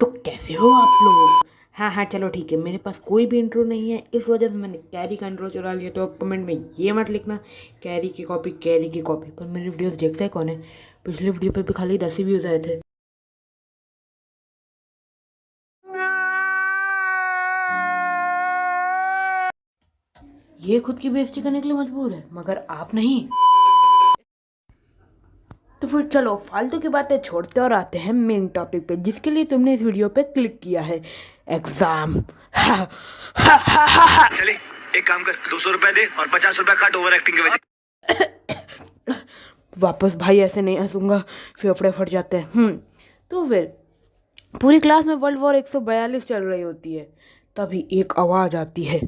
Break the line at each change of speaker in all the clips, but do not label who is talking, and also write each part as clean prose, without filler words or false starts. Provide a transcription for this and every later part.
तो कैसे हो आप लोग। हाँ हाँ चलो ठीक है, मेरे पास कोई भी इंट्रो नहीं है, इस वजह से मैंने कैरी का इंट्रो चुरा लिया। तो कमेंट में ये मत लिखना कैरी की कॉपी, कैरी की कॉपी। पर मेरी वीडियोस देखता है कौन है? पिछले वीडियो पे भी खाली 10 ही व्यूज आए थे। ये खुद की बेइज्जती करने के लिए मजबूर है, मगर आप नहीं। तो फिर चलो फालतू की बातें छोड़ते और आते हैं मेन टॉपिक पे, जिसके लिए तुमने इस वीडियो पे क्लिक किया है, एग्जाम।
चले एक काम कर, 200 रुपए दे और 50 रुपए काट ओवर एक्टिंग के वजह।
वापस भाई ऐसे नहीं हंसूंगा, फेफड़े फट जाते हैं। तो फिर पूरी क्लास में वर्ल्ड वॉर 142 चल रही होती है, तभी एक आवाज आती है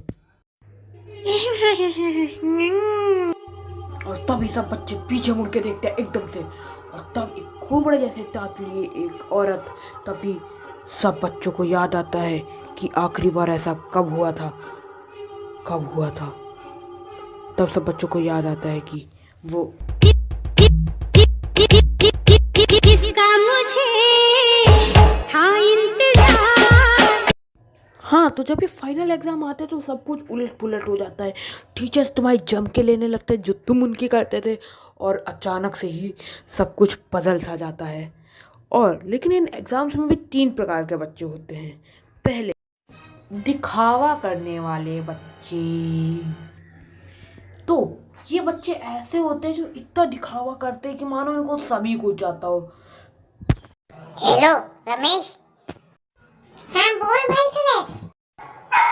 और तभी सब बच्चे पीछे मुड़ के देखते हैं एकदम से, और तब एक खूब बड़े जैसे दांत लिए एक औरत। तभी सब बच्चों को याद आता है कि आखिरी बार ऐसा कब हुआ था, कब हुआ था। तब सब बच्चों को याद आता है कि वो किसका मुझे था इंतजार। हाँ, तो जब ये फाइनल एग्जाम आते हैं तो सब कुछ उलट पुलट हो जाता है। टीचर्स तुम्हारी जम के लेने लगते हैं जो तुम उनकी करते थे, और अचानक से ही सब कुछ बदल सा जाता है। और लेकिन इन एग्जाम्स में भी 3 प्रकार के बच्चे होते हैं। पहले दिखावा करने वाले बच्चे। तो ये बच्चे ऐसे होते हैं जो इतना दिखावा करते हैं कि मानो इनको सभी कुछ आता हो।
हेलो रमेश। हाँ बोल भाई सुरेश।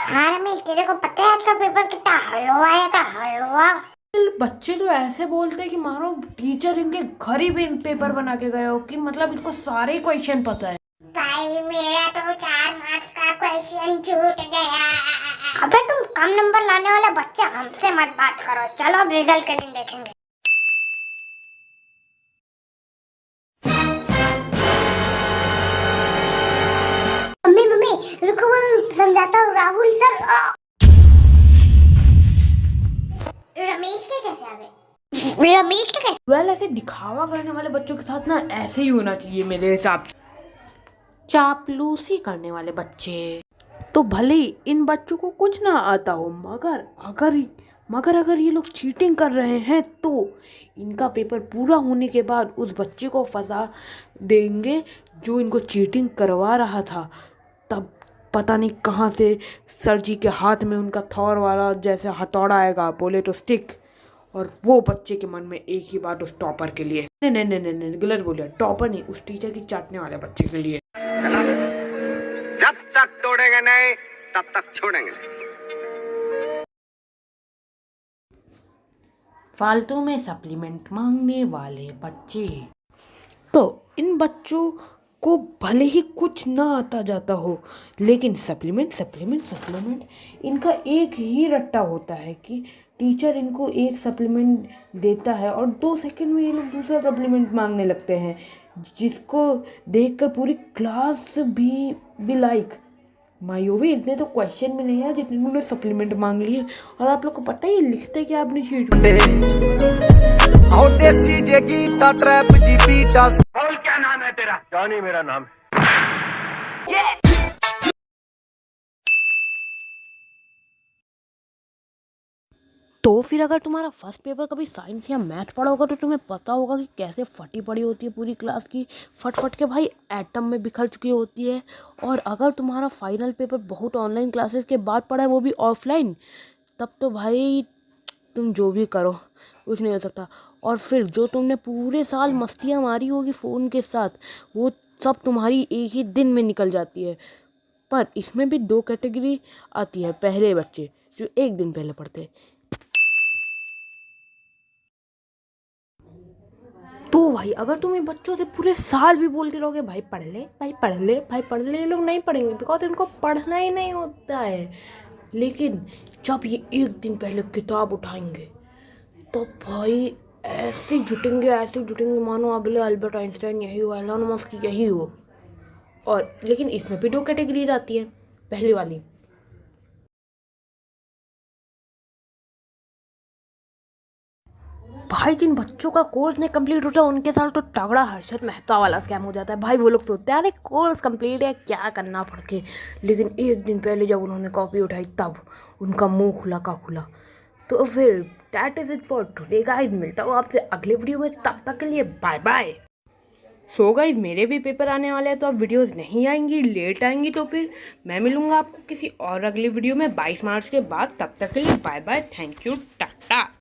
हाँ रमेश, तेरे को पता है आज का पेपर कितना हलवा आया था? हलवा।
बच्चे जो ऐसे बोलते हैं कि मानो टीचर इनके घर ही पेपर बना के गए हो, कि मतलब इनको सारे क्वेश्चन पता है।
भाई मेरा तो 4 मार्क्स का क्वेश्चन छूट गया। अबे तुम कम नंबर लाने वाला बच्चा, हमसे मत बात करो। चलो अब रिजल्ट के दिन देखेंगे। मम्मी मम्मी रुको, मैं समझाता हूँ। राहुल सर रमेश के कैसे आ गए? रमेश के कैसे?
ऐसे दिखावा करने वाले बच्चों के साथ ना ऐसे ही होना चाहिए मेरे हिसाब से। चापलूसी करने वाले बच्चे, तो भले ही इन बच्चों को कुछ ना आता हो, मगर अगर ये लोग चीटिंग कर रहे हैं तो इनका पेपर पूरा होने के बाद उस बच्चे को फंसा देंगे जो इनको चीटिंग करवा रहा था। तब पता नहीं कहाँ से सर जी के हाथ में उनका थॉर वाला जैसे हथौड़ा आएगा, बोले तो स्टिक, और वो बच्चे के मन में एक ही बात उस टॉपर के लिए, नहीं नहीं नहीं नहीं गलत बोलिए, टॉपर नहीं, उस टीचर की चाटने वाले बच्चे के लिए।
जब तक तोड़ेंगे नहीं तब तक छोड़ेंगे।
फालतू में सप्लीमेंट मांगने वाले बच्चे। तो इन बच्चों को भले ही कुछ ना आता जाता हो, लेकिन सप्लीमेंट इनका एक ही रट्टा होता है कि टीचर इनको एक सप्लीमेंट देता है और 2 सेकंड में ये लोग दूसरा सप्लीमेंट मांगने लगते हैं, जिसको देखकर पूरी क्लास भी लाइक मायोवी, इतने तो क्वेश्चन में नहीं है जितने उन्होंने सप्लीमेंट मांग लिए। और आप लोग को पता है ये लिखते क्या अपनी शीट में?
देसी जे गीता ट्रैप जी बीटा। बोल क्या नाम है तेरा? जॉनी मेरा नाम है।
तो फिर अगर तुम्हारा फर्स्ट पेपर कभी साइंस या मैथ पढ़ा होगा तो तुम्हें पता होगा कि कैसे फटी पड़ी होती है पूरी क्लास की, फट फट के भाई एटम में बिखर चुकी होती है। और अगर तुम्हारा फाइनल पेपर बहुत ऑनलाइन क्लासेस के बाद पढ़ा है, वो भी ऑफलाइन, तब तो भाई तुम जो भी करो कुछ नहीं हो सकता। और फिर जो तुमने पूरे साल मस्तियाँ मारी होगी फ़ोन के साथ, वो सब तुम्हारी एक ही दिन में निकल जाती है। पर इसमें भी 2 कैटेगरी आती है। पहले बच्चे जो एक दिन पहले पढ़ते हैं, तो भाई अगर तुम ये बच्चों से पूरे साल भी बोलते रहोगे भाई पढ़ ले, भाई पढ़ ले, भाई पढ़ ले, ये लोग नहीं पढ़ेंगे, बिकॉज इनको पढ़ना ही नहीं होता है। लेकिन जब ये एक दिन पहले किताब उठाएंगे तो भाई ऐसे जुटेंगे मानो अगले अल्बर्ट आइंस्टाइन यही हो, एलन मस्क यही हो। और लेकिन इसमें भी 2 कैटेगरीज आती है। पहली वाली, भाई जिन बच्चों का कोर्स नहीं कंप्लीट होता उनके साथ तो तगड़ा हर्षद मेहता वाला स्कैम हो जाता है। भाई वो लोग सोचते हैं अरे कोर्स कंप्लीट है क्या करना पड़ के, लेकिन एक दिन पहले जब उन्होंने कॉपी उठाई तब उनका मुंह खुला का खुला। तो फिर that is it for today guys, मिलता हूँ आपसे अगले वीडियो में, तब तक के लिए बाय बाय। सो गाइस मेरे भी पेपर आने वाले हैं तो अब वीडियोस नहीं आएंगी, लेट आएंगी, तो फिर मैं मिलूंगा आपको किसी और अगली वीडियो में 22 मार्च के बाद। तब तक के लिए bye bye, thank you, Tata.